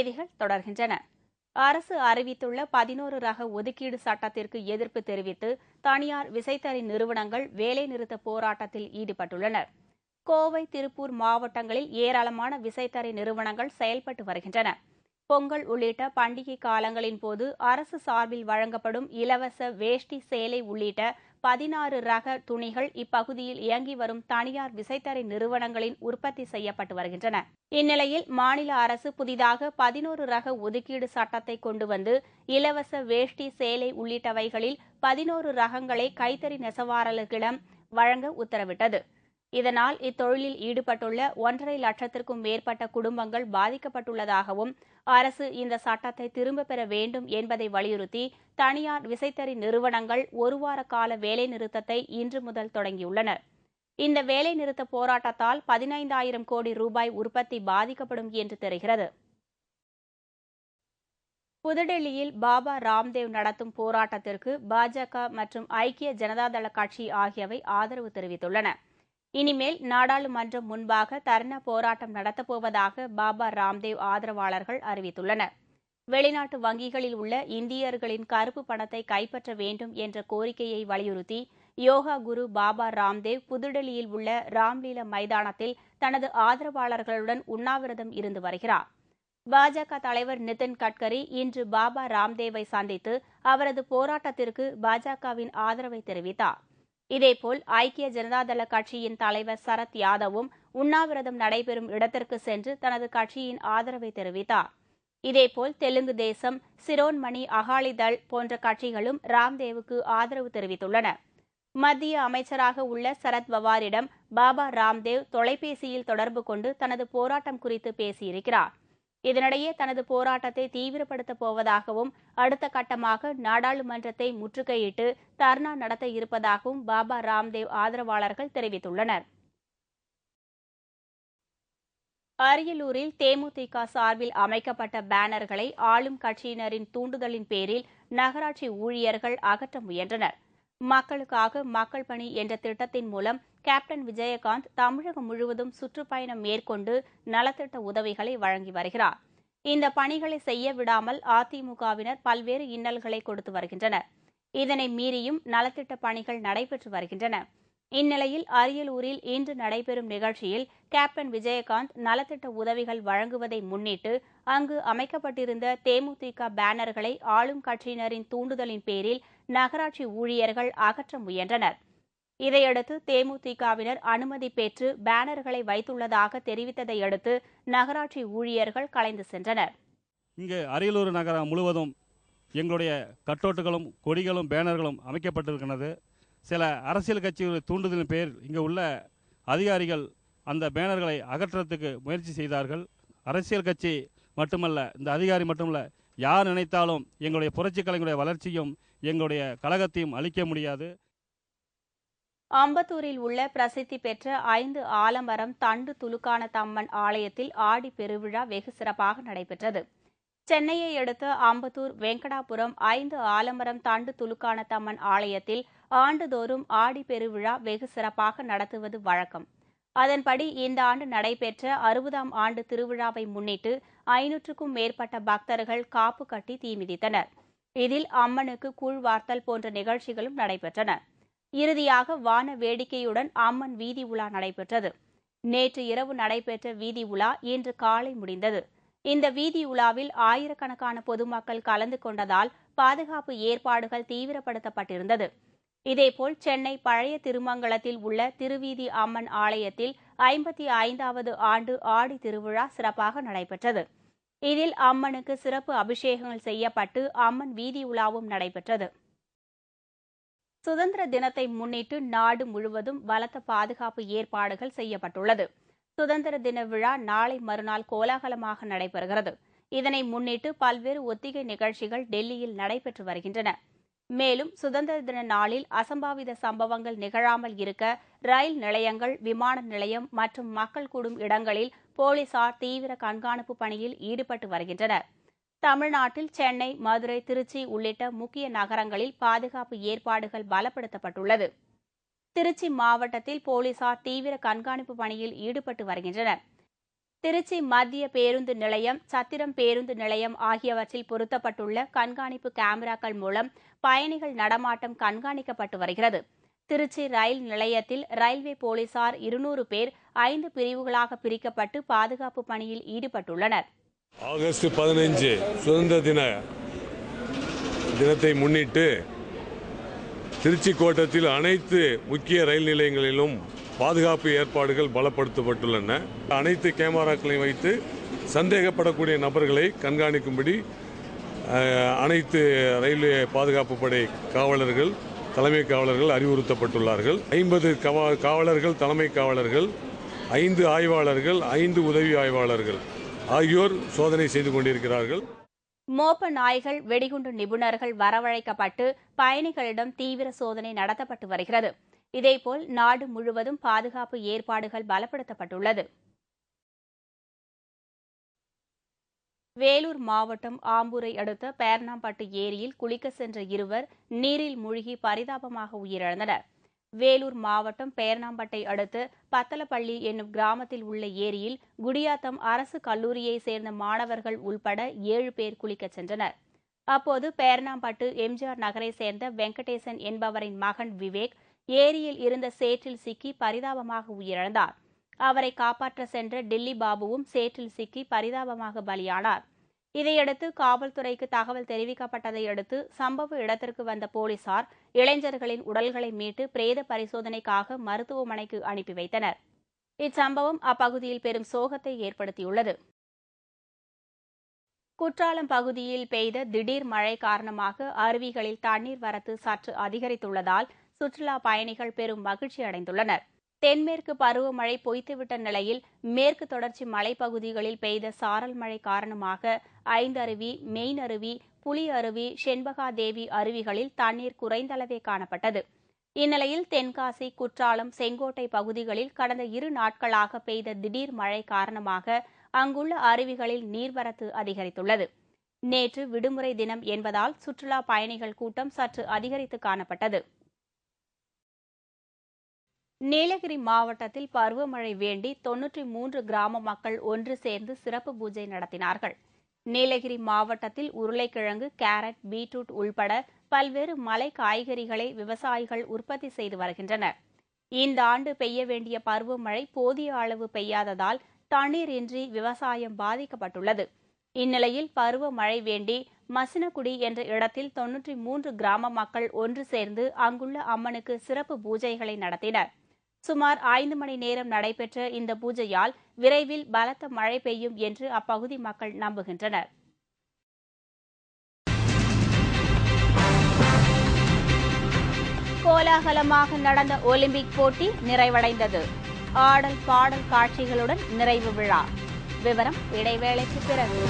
செய்திகள் தொடர்கின்றன. அரசு அறிவித்துள்ள 11 ரக ஒதுக்கீடு சட்டத்திற்கு எதிர்ப்பு தெரிவித்து தனியார் விசைத்தறி நிறுவனங்கள் வேலைநிறுத்த போராட்டத்தில் ஈடுபட்டுள்ளனர். கோவை, திருப்பூர் மாவட்டங்களில் ஏராளமான விசைத்தறி நிறுவனங்கள் செயல்பட்டு வருகின்றன. பொங்கல் உள்ளிட்ட பண்டிகை காலங்களின் போது அரசு சார்பில் வழங்கப்படும் இலவச வேஷ்டி, சேலை உள்ளிட்ட 16 ரக துணிகள் இப்பகுதியில் இயங்கி வரும் தனியார் விசைத்தறி நிறுவனங்களின் உற்பத்தி செய்யப்பட்டு வருகின்றன. இந்நிலையில் மாநில அரசு புதிதாக 11 ரக ஒதுக்கீடு சட்டத்தை கொண்டு வந்து இலவச வேஷ்டி, சேலை உள்ளிட்டவைகளில் 11 ரகங்களை கைத்தறி நெசவாளர்களிடம் வழங்க உத்தரவிட்டது. இதனால் இத்தொழிலில் ஈடுபட்டுள்ள 1.5 லட்சத்திற்கும் மேற்பட்ட குடும்பங்கள் பாதிக்கப்பட்டுள்ளதாகவும், அரசு இந்த சட்டத்தை திரும்பப் பெற வேண்டும் என்பதை வலியுறுத்தி தனியார் விசைத்தறி நிறுவனங்கள் ஒருவார கால வேலைநிறுத்தத்தை இன்று முதல் தொடங்கியுள்ளனர். இந்த வேலைநிறுத்த போராட்டத்தால் 15,000 கோடி ரூபாய் உற்பத்தி பாதிக்கப்படும் என்று தெரிகிறது. புதுடெல்லியில் பாபா ராம்தேவ் நடத்தும் போராட்டத்திற்கு பாஜக மற்றும் ஐக்கிய ஜனதாதள கட்சி ஆகியவை ஆதரவு தெரிவித்துள்ளன. இனிமேல் நாடாளுமன்றம் முன்பாக தர்ணா போராட்டம் நடத்தப்போவதாக பாபா ராம்தேவ் ஆதரவாளர்கள் அறிவித்துள்ளனர். வெளிநாட்டு வங்கிகளில் உள்ள இந்தியர்களின் கருப்பு பணத்தை கைப்பற்ற வேண்டும் என்ற கோரிக்கையை வலியுறுத்தி யோகா குரு பாபா ராம்தேவ் புதுடெல்லியில் உள்ள ராம்லீலா மைதானத்தில் தனது ஆதரவாளர்களுடன் உண்ணாவிரதம் இருந்து வருகிறார். பாஜக தலைவர் நிதின் கட்கரி இன்று பாபா ராம்தேவை சந்தித்து அவரது போராட்டத்திற்கு பாஜகவின் ஆதரவை தெரிவித்தார். இதேபோல் ஐக்கிய ஜனதாதள கட்சியின் தலைவர் சரத் யாதவும் உண்ணாவிரதம் நடைபெறும் இடத்திற்கு சென்று தனது கட்சியின் ஆதரவை தெரிவித்தார். இதேபோல் தெலுங்கு தேசம், சிரோன்மணி அகாலிதள் போன்ற கட்சிகளும் ராம்தேவுக்கு ஆதரவு தெரிவித்துள்ளன. மத்திய அமைச்சராக உள்ள சரத் பவாரிடம் பாபா ராம்தேவ் தொலைபேசியில் தொடர்பு கொண்டு தனது போராட்டம் குறித்து பேசியிருக்கிறார். இதனிடையே தனது போராட்டத்தை தீவிரப்படுத்தப் போவதாகவும், அடுத்த கட்டமாக நாடாளுமன்றத்தை முற்றுகையிட்டு தர்ணா நடத்த இருப்பதாகவும் பாபா ராம்தேவ் ஆதரவாளர்கள் தெரிவித்துள்ளனர். அரியலூரில் தேமுதிக சார்பில் அமைக்கப்பட்ட பேனர்களை ஆளும் கட்சியினரின் தூண்டுதலின் பேரில் நகராட்சி ஊழியர்கள் அகற்ற முயன்றனர். மக்களுக்காக மக்கள் பணி என்ற திட்டத்தின் மூலம் கேப்டன் விஜயகாந்த் தமிழகம் முழுவதும் சுற்றுப்பயணம் மேற்கொண்டு நலத்திட்ட உதவிகளை வழங்கி வருகிறார். இந்த பணிகளை செய்ய விடாமல் அதிமுகவினர் பல்வேறு இன்னல்களை கொடுத்து வருகின்றனர். இதனை மீறியும் நலத்திட்ட பணிகள் நடைபெற்று வருகின்றன. இந்நிலையில் அரியலூரில் இன்று நடைபெறும் நிகழ்ச்சியில் கேப்டன் விஜயகாந்த் நலத்திட்ட உதவிகள் வழங்குவதை முன்னிட்டு அங்கு அமைக்கப்பட்டிருந்த தேமுதிக பேனர்களை ஆளும் கட்சியினரின் தூண்டுதலின் பேரில் நகராட்சி ஊழியர்கள் அகற்ற முயன்றனர். இதையடுத்து தேமுதிகவினர் அனுமதி பெற்று பேனர்களை வைத்துள்ளதாக தெரிவித்ததை அடுத்து நகராட்சி ஊழியர்கள் கலைந்து சென்றனர். இங்கு அரியலூர் நகரம் முழுவதும் எங்களுடைய கட்டோட்டுகளும், கொடிகளும், பேனர்களும் அமைக்கப்பட்டிருக்கிறது. சில அரசியல் கட்சிகளின் தூண்டுதலின் பேர் இங்கு உள்ள அதிகாரிகள் அந்த பேனர்களை அகற்றத்துக்கு முயற்சி செய்தார்கள். அரசியல் கட்சி மட்டுமல்ல, இந்த அதிகாரி மட்டுமல்ல, யார் நினைத்தாலும் எங்களுடைய புரட்சிக் கலைஞருடைய வளர்ச்சியும் எங்களுடைய கழகத்தையும் அளிக்க முடியாது. அம்பத்தூரில் உள்ள பிரசித்தி பெற்ற 5 ஆலமரம் தண்டு துலுக்கான தம்மன் ஆலயத்தில் ஆடி பெருவிழா வெகு சிறப்பாக நடைபெற்றது. சென்னையை அடுத்த அம்பத்தூர் வெங்கடாபுரம் 5 ஆலமரம் தண்டு துலுக்கான தம்மன் ஆலயத்தில் ஆண்டுதோறும் ஆடி பெருவிழா வெகு சிறப்பாக நடத்துவது வழக்கம். அதன்படி இந்த ஆண்டு நடைபெற்ற 60ஆம் ஆண்டு திருவிழாவை முன்னிட்டு 500க்கும் மேற்பட்ட பக்தர்கள் காப்பு கட்டி தீமிதித்தனர். இதில் அம்மனுக்கு கூழ்வார்த்தல் போன்ற நிகழ்ச்சிகளும் நடைபெற்றன. இறுதியாக வான வேடிக்கையுடன் அம்மன் வீதி உலா நடைபெற்றது. நேற்று இரவு நடைபெற்ற வீதி உலா இன்று காலை முடிந்தது. இந்த வீதி உலாவில் ஆயிரக்கணக்கான பொதுமக்கள் கலந்து கொண்டதால் பாதுகாப்பு ஏற்பாடுகள் தீவிரப்படுத்தப்பட்டிருந்தது. இதேபோல் சென்னை பழைய திருமங்கலத்தில் உள்ள திருவீதி அம்மன் ஆலயத்தில் 55வது ஆண்டு ஆடி திருவிழா சிறப்பாக நடைபெற்றது. இதில் அம்மனுக்கு சிறப்பு அபிஷேகங்கள் செய்யப்பட்டு அம்மன் வீதி உலாவும் நடைபெற்றது. சுதந்திர தினத்தை முன்னிட்டு நாடு முழுவதும் பலத்த பாதுகாப்பு ஏற்பாடுகள் செய்யப்பட்டுள்ளது. சுதந்திர தின விழா நாளை மறுநாள் கோலாகலமாக நடைபெறுகிறது. இதனை முன்னிட்டு பல்வேறு ஒத்திகை நிகழ்ச்சிகள் டெல்லியில் நடைபெற்று வருகின்றன. மேலும் சுதந்திர தின நாளில் அசம்பாவித சம்பவங்கள் நிகழாமல் இருக்க ரயில் நிலையங்கள், விமான நிலையம் மற்றும் மக்கள் கூடும் இடங்களில் போலீசார் தீவிர கண்காணிப்பு பணியில் ஈடுபட்டு வருகின்றனர். தமிழ்நாட்டில் சென்னை, மதுரை, திருச்சி உள்ளிட்ட முக்கிய நகரங்களில் பாதுகாப்பு ஏற்பாடுகள் பலப்படுத்தப்பட்டுள்ளது. திருச்சி மாவட்டத்தில் போலீசார் தீவிர கண்காணிப்பு பணியில் ஈடுபட்டு வருகின்றனர். திருச்சி மத்திய பேருந்து நிலையம், சத்திரம் பேருந்து நிலையம் ஆகியவற்றில் பொருத்தப்பட்டுள்ள கண்காணிப்பு கேமராக்கள் மூலம் பயணிகள் நடமாட்டம் கண்காணிக்கப்பட்டு வருகிறது. திருச்சி ரயில் நிலையத்தில் ரயில்வே போலீசார் 200 பேர் 5 பிரிவுகளாக பிரிக்கப்பட்டு பாதுகாப்பு பணியில் ஈடுபட்டுள்ளனர். ஆகஸ்ட் 15 சுதந்திர தினத்தை முன்னிட்டு திருச்சி கோட்டத்தில் அனைத்து முக்கிய ரயில் நிலையங்களிலும் பாதுகாப்பு ஏற்பாடுகள் பலப்படுத்தப்பட்டுள்ளன. அனைத்து கேமராக்களையும் வைத்து சந்தேகப்படக்கூடிய நபர்களை கண்காணிக்கும்படி அனைத்து ரயில்வே பாதுகாப்பு படை காவலர்கள், தலைமை காவலர்கள் அறிவுறுத்தப்பட்டுள்ளார்கள். 50 காவலர்கள், தலைமை காவலர்கள், 5 ஆய்வாளர்கள், 5 உதவி ஆய்வாளர்கள் ஆகியோர் சோதனை செய்து கொண்டிருக்கிறார்கள். மோப்ப நாய்கள், வெடிகுண்டு நிபுணர்கள் வரவழைக்கப்பட்டு பயணிகளிடம் தீவிர சோதனை நடத்தப்பட்டு வருகிறது. இதேபோல் நாடு முழுவதும் பாதுகாப்பு ஏற்பாடுகள் பலப்படுத்தப்பட்டுள்ளது. வேலூர் மாவட்டம் ஆம்பூரை அடுத்த பேர்ணாம்பட்டு ஏரியில் குளிக்க சென்ற இருவர் நீரில் மூழ்கி பரிதாபமாக உயிரிழந்தனர். வேலூர் மாவட்டம் பேர்ணாம்பட்டை அடுத்து பத்தலப்பள்ளி என்னும் கிராமத்தில் உள்ள ஏரியில் குடியாத்தம் அரசு கல்லூரியைச் சேர்ந்த மாணவர்கள் உள்பட 7 பேர் குளிக்கச் சென்றனர். அப்போது பேர்ணாம்பட்டு எம்ஜிஆர் நகரைச் சேர்ந்த வெங்கடேசன் என்பவரின் மகன் விவேக் ஏரியில் இருந்த சேற்றில் சிக்கி பரிதாபமாக உயிரிழந்தார். அவரை காப்பாற்ற சென்ற டில்லி பாபுவும் சேற்றில் சிக்கி பரிதாபமாக பலியானார். இதையடுத்து காவல்துறைக்கு தகவல் தெரிவிக்கப்பட்டதை அடுத்து சம்பவ இடத்திற்கு வந்த போலீசார் இளைஞர்களின் உடல்களை மீட்டு பிரேத பரிசோதனைக்காக மருத்துவமனைக்கு அனுப்பி வைத்தனர். இச்சம்பவம் அப்பகுதியில் பெரும் சோகத்தை ஏற்படுத்தியுள்ளது. குற்றாலம் பகுதியில் பெய்த திடீர் மழை காரணமாக அருவிகளில் தண்ணீர் வரத்து சற்று அதிகரித்துள்ளதால் சுற்றுலா பயணிகள் பெரும் மகிழ்ச்சி அடைந்துள்ளனர். தென்மேற்கு பருவமழை பொய்த்துவிட்ட நிலையில் மேற்கு தொடர்ச்சி மலைப்பகுதிகளில் பெய்த சாரல் மழை காரணமாக ஐந்தருவி, மெயின் அருவி, புலி அருவி, செண்பகாதேவி அருவிகளில் தண்ணீர் குறைந்தளவே காணப்பட்டது. இந்நிலையில் தென்காசி, குற்றாலம், செங்கோட்டை பகுதிகளில் கடந்த 2 நாட்களாக பெய்த திடீர் மழை காரணமாக அங்குள்ள அருவிகளில் நீர்வரத்து அதிகரித்துள்ளது. நேற்று விடுமுறை தினம் என்பதால் சுற்றுலா பயணிகள் கூட்டம் சற்று அதிகரித்து காணப்பட்டது. நீலகிரி மாவட்டத்தில் பருவமழை வேண்டி 93 கிராம மக்கள் ஒன்று சேர்ந்து சிறப்பு பூஜை நடத்தினார்கள். நீலகிரி மாவட்டத்தில் உருளைக்கிழங்கு, கேரட், பீட்ரூட் உள்பட பல்வேறு மலை காய்கறிகளை விவசாயிகள் உற்பத்தி செய்து வருகின்றனர். இந்த ஆண்டு பெய்ய வேண்டிய பருவமழை போதிய அளவு பெய்யாததால் தண்ணீர் இன்றி விவசாயம் பாதிக்கப்பட்டுள்ளது. இந்நிலையில் பருவமழை வேண்டி மசினகுடி என்ற இடத்தில் 93 கிராம மக்கள் ஒன்று சேர்ந்து அங்குள்ள அம்மனுக்கு சிறப்பு பூஜைகளை நடத்தினர். சுமார் 5 மணி நேரம் நடைபெற்ற இந்த பூஜையால் விரைவில் பலத்த மழை பெய்யும் என்று அப்பகுதி மக்கள் நம்புகின்றனர். கோலாகலமாக நடந்த ஒலிம்பிக் போட்டி நிறைவடைந்தது. ஆடல், பாடல் காட்சிகளுடன் நிறைவு விழா. விவரம் இடைவேளைக்கு பிறகு.